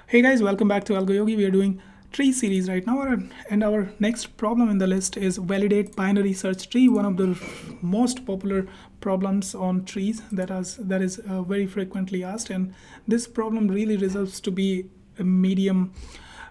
Hey guys, welcome back to AlgoYogi. We are doing tree series right now, and our next problem in the list is validate binary search tree, one of the most popular problems on trees that is very frequently asked. And this problem really results to be a medium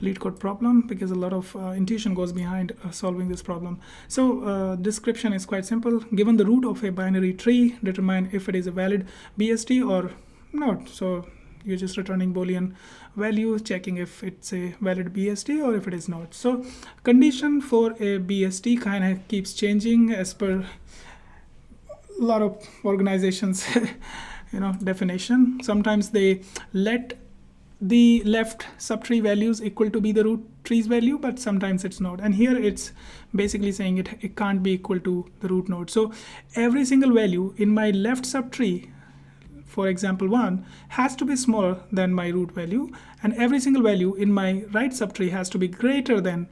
LeetCode problem because a lot of intuition goes behind solving this problem. So description is quite simple. Given the root of a binary tree, determine if it is a valid BST or not. So you're just returning Boolean value, checking if it's a valid BST or if it is not. So condition for a BST kind of keeps changing as per a lot of organizations definition. Sometimes they let the left subtree values equal to be the root tree's value, but sometimes it's not. And here it's basically saying it can't be equal to the root node. So every single value in my left subtree, for example 1, has to be smaller than my root value, and every single value in my right subtree has to be greater than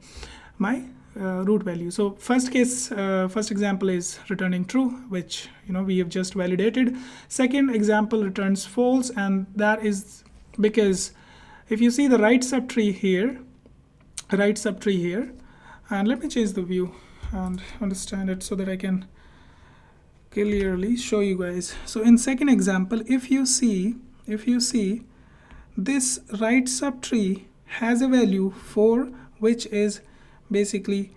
my root value. So first example is returning true, which we have just validated. Second example returns false, and that is because if you see the right subtree here, and let me change the view and understand it so that I can clearly show you guys. So in second example, if you see this right subtree has a value 4 which is basically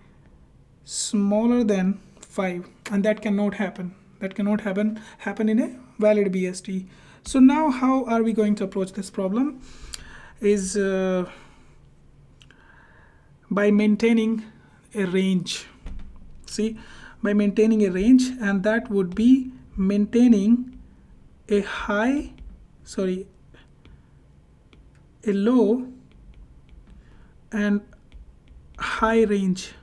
smaller than 5, and that cannot happen in a valid BST. So now how are we going to approach this problem is by maintaining a range. By maintaining a range, and that would be maintaining a low and high range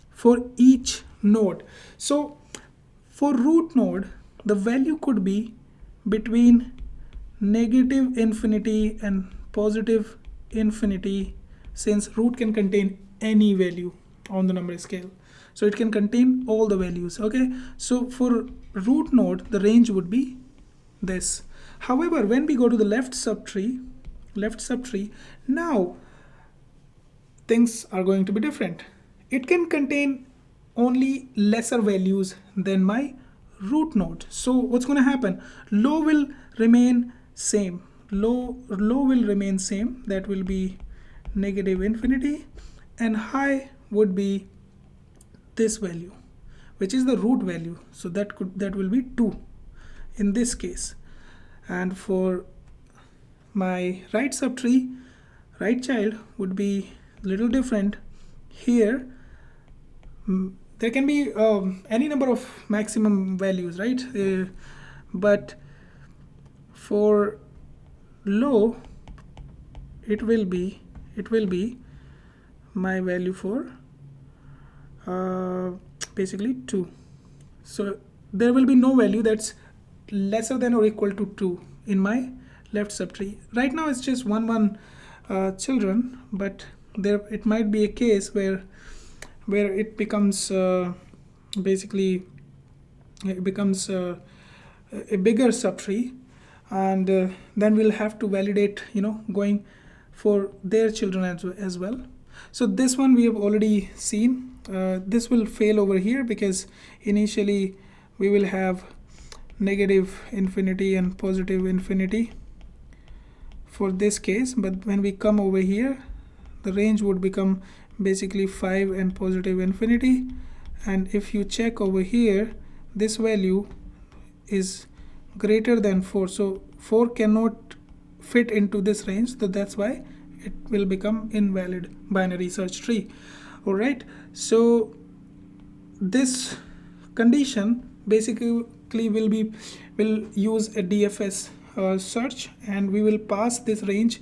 for each node. So for root node, the value could be between negative infinity and positive infinity, since root can contain any value on the number scale. So it can contain all the values. Okay, so for root node, the range would be this. However, when we go to the left subtree, now things are going to be different. It can contain only lesser values than my root node. So what's going to happen? Low will remain same. Low will remain same. That will be negative infinity, and high would be this value, which is the root value. So that will be 2 in this case. And for my right subtree, right child would be a little different. Here there can be any number of maximum values, right? But for low, it will be my value for basically 2. So there will be no value that's lesser than or equal to 2 in my left subtree. Right now it's just 1 children, but there it might be a case where it becomes a bigger subtree, and then we'll have to validate going for their children as well. So this one we have already seen. This will fail over here because initially we will have negative infinity and positive infinity for this case, but when we come over here, the range would become basically 5 and positive infinity. And if you check over here, this value is greater than 4, so 4 cannot fit into this range, so that's why it will become invalid binary search tree. All right, so this condition basically will use a DFS search, and we will pass this range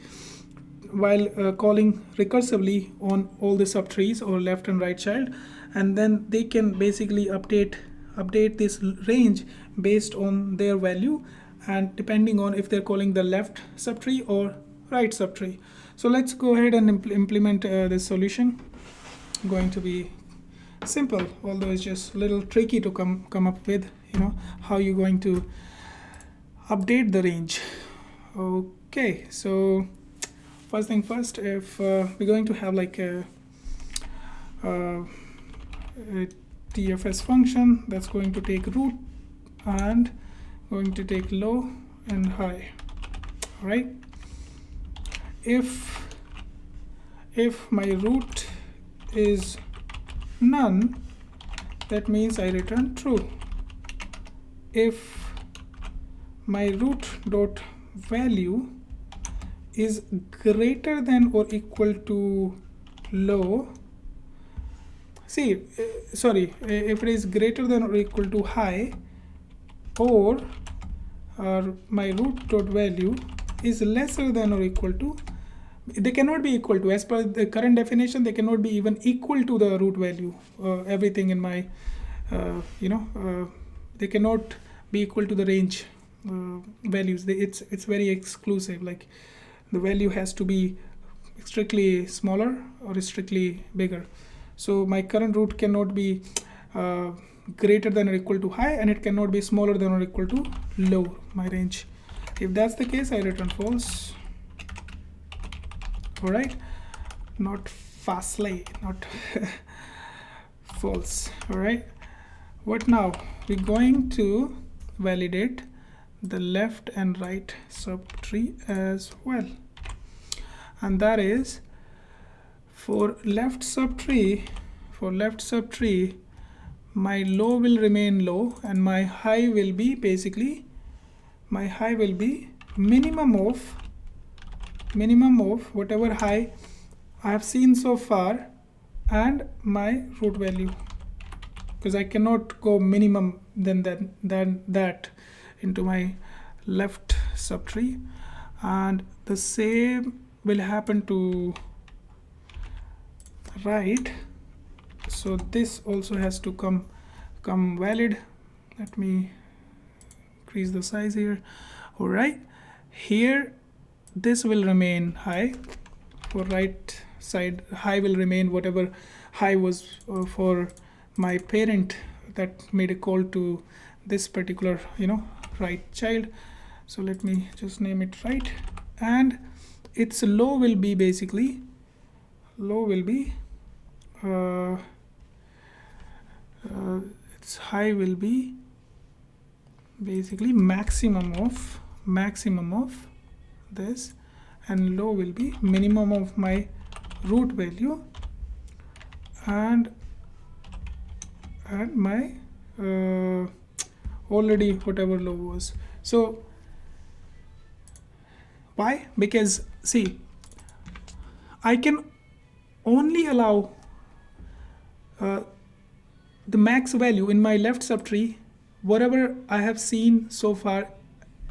while calling recursively on all the subtrees or left and right child, and then they can basically update this range based on their value, and depending on if they're calling the left subtree or right subtree. So let's go ahead and implement this solution. Going to be simple, although it's just a little tricky to come up with how you're going to update the range. Okay, so first thing first, if we're going to have like a TFS function that's going to take root and going to take low and high. All right. If my root is none, that means I return true. If my root dot value is greater than or equal to low, if it is greater than or equal to high, or my root dot value is lesser than or equal to, they cannot be equal to, as per the current definition, they cannot be even equal to the root value. Everything in my they cannot be equal to the range values. It's very exclusive, like the value has to be strictly smaller or strictly bigger. So my current root cannot be greater than or equal to high, and it cannot be smaller than or equal to low, my range. If that's the case, I return false. All right, not fastly, not false. All right, what now? We're going to validate the left and right subtree as well, and that is for left subtree, my low will remain low and my high will be basically, my high will be minimum of whatever high I have seen so far and my root value, because I cannot go minimum than that into my left subtree. And the same will happen to right. So this also has to come valid. Let me increase the size here. All right, here this will remain high. For right side, high will remain whatever high was for my parent that made a call to this particular right child. So let me just name it right, and its low will be basically its high will be basically maximum of this, and low will be minimum of my root value and my already whatever low was. So why? Because see, I can only allow the max value in my left subtree, whatever I have seen so far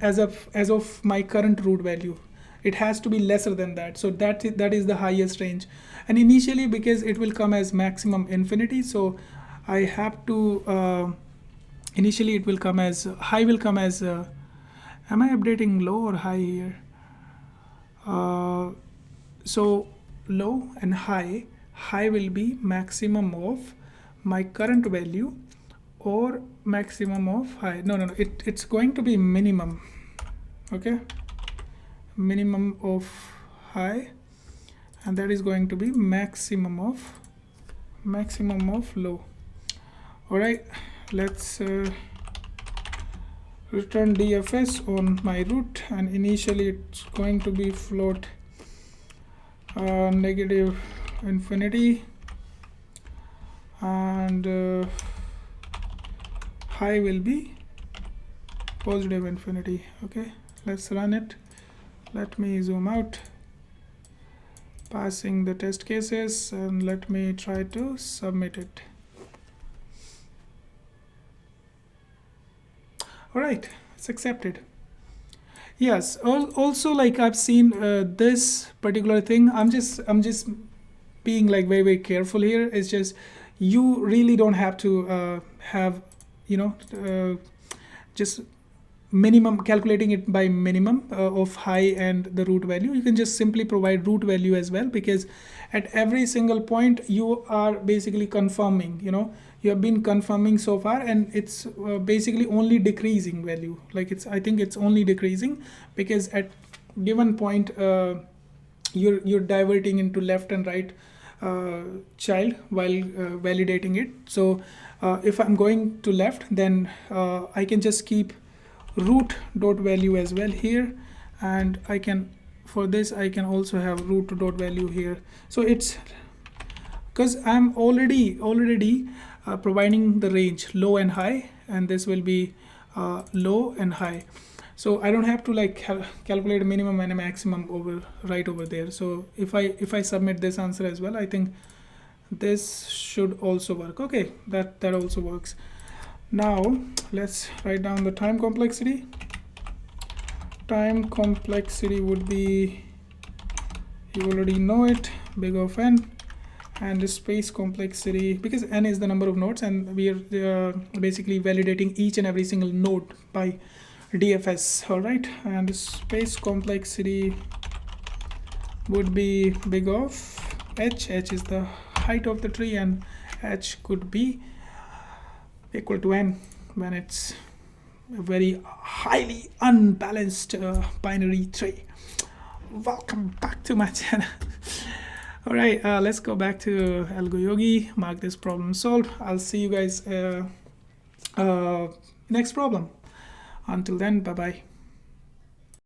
as of my current root value. It has to be lesser than that. So that is the highest range. And initially, because it will come as maximum infinity, so I have to initially it will come as high will come as am I updating low or high here? So low and high will be maximum of my current value or maximum of high. No, it's going to be minimum. Okay, minimum of high, and that is going to be maximum of low. All right, let's return DFS on my root, and initially it's going to be float negative infinity, and high will be positive infinity. Okay, let's run it. Let me zoom out, passing the test cases, and let me try to submit it. All right, it's accepted. Yes, also, like I've seen this particular thing. I'm just being like very careful here. It's just you really don't have to have just minimum, calculating it by minimum of high and the root value. You can just simply provide root value as well, because at every single point you are basically confirming, you have been confirming so far, and it's basically only decreasing value. Like I think it's only decreasing, because at given point you're diverting into left and right child while validating it. So if I'm going to left, then I can just keep root dot value as well here, and I can, for this I can also have root dot value here. So it's because I'm already providing the range low and high, and this will be low and high. So I don't have to like calculate a minimum and a maximum over right over there. So if I submit this answer as well, I think this should also work. Okay, that also works. Now let's write down the time complexity. Time complexity would be, you already know it, big of n, and the space complexity, because n is the number of nodes and we are basically validating each and every single node by DFS. All right, and the space complexity would be big of h. H is the height of the tree, and h could be equal to n when it's a very highly unbalanced binary tree. Welcome back to my channel. All right, let's go back to AlgoYogi, mark this problem solved. I'll see you guys next problem. Until then, bye bye.